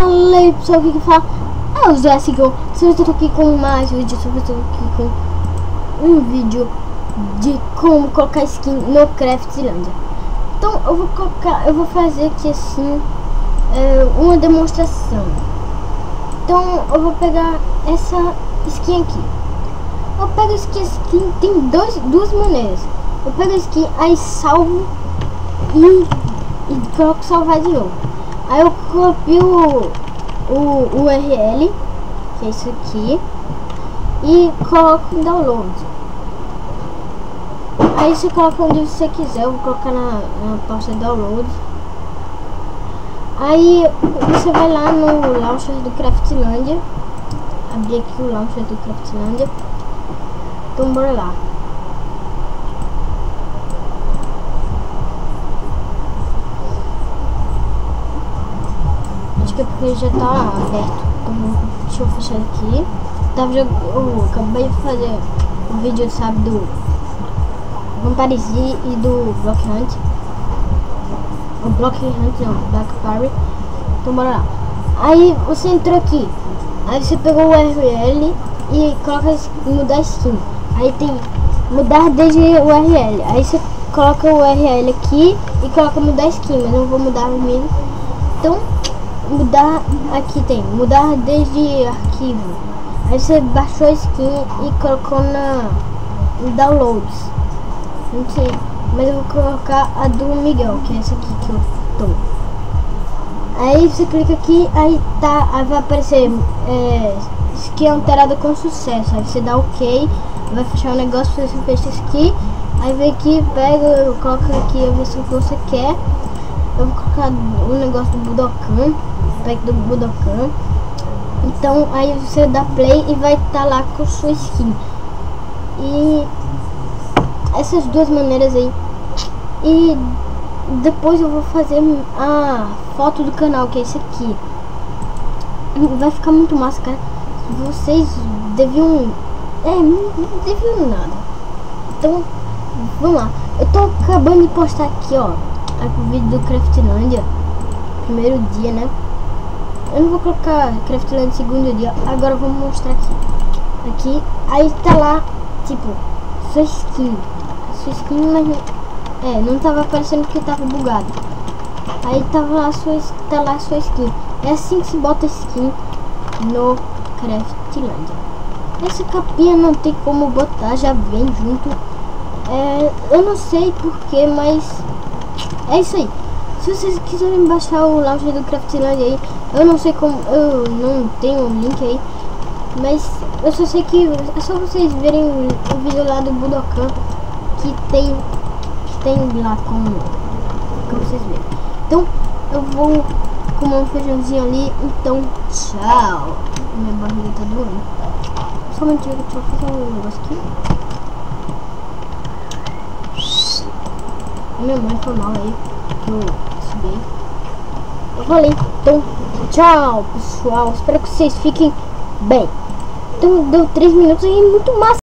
Fala aí pessoal, o que fala? É o Zé Sigão. Se eu estou aqui com mais um vídeo, eu estou aqui com um vídeo de como colocar skin no Craftlândia. Então eu vou fazer aqui assim uma demonstração. Então eu vou pegar essa skin aqui. Eu pego skin, tem duas maneiras. Eu pego a skin, aí salvo e coloco salvar de novo. Aí eu copio o URL, que é isso aqui, e coloco em download. Aí você coloca onde você quiser, eu vou colocar na pasta download. Aí você vai lá no launcher do Craftlândia, abrir aqui o launcher do Craftlândia. Então bora lá. Acho que é porque já tá aberto. Então deixa eu fechar aqui. Eu acabei de fazer o vídeo, sabe, do Vampire Z e do Block Hunt. O Block Hunt não, Black Party. Então bora lá. Aí você entrou aqui. Aí você pegou o URL e coloca mudar skin. Aí tem mudar desde o URL. Aí você coloca o URL aqui e coloca mudar skin, mas eu vou mudar mesmo. Então mudar, aqui tem mudar desde arquivo. Aí você baixou a skin e colocou em downloads. Não sei, mas eu vou colocar a do Miguel, que é essa aqui que eu tô. Aí você clica aqui, aí tá, aí vai aparecer skin alterada com sucesso. Aí você dá OK, vai fechar o negócio, você fecha isso aqui. Aí vem aqui, pega, coloca aqui a versão que você quer. Eu vou colocar o negócio do Budokan, o pack do Budokan. Então aí você dá play e vai estar lá com sua skin. E essas duas maneiras aí. E depois eu vou fazer a foto do canal, que é esse aqui. Vai ficar muito massa, cara. Vocês deviam... não deviam nada. Então, vamos lá. Eu tô acabando de postar aqui, ó, o vídeo do Craftlândia. Primeiro dia, né? Eu não vou colocar Craftlândia segundo dia. Agora eu vou mostrar aqui. Aí tá lá, tipo, sua skin, mas não tava aparecendo porque tava bugado. Aí tava lá tá lá sua skin. É assim que se bota skin no Craftlândia. Essa capinha não tem como botar, já vem junto. Eu não sei porquê, mas é isso aí. Se vocês quiserem baixar o launcher do Craftlândia aí, eu não sei como, eu não tenho o link aí, mas eu só sei que é só vocês verem o vídeo lá do Budokan que tem lá como vocês verem. Então eu vou comer um feijãozinho ali, então tchau. Minha barriga tá doendo. Só um minutinho, deixa eu fazer um negócio aqui. Minha mãe foi mal aí que eu subi. Eu falei, então tchau pessoal, espero que vocês fiquem bem. Então deu 3 minutos e muito massa.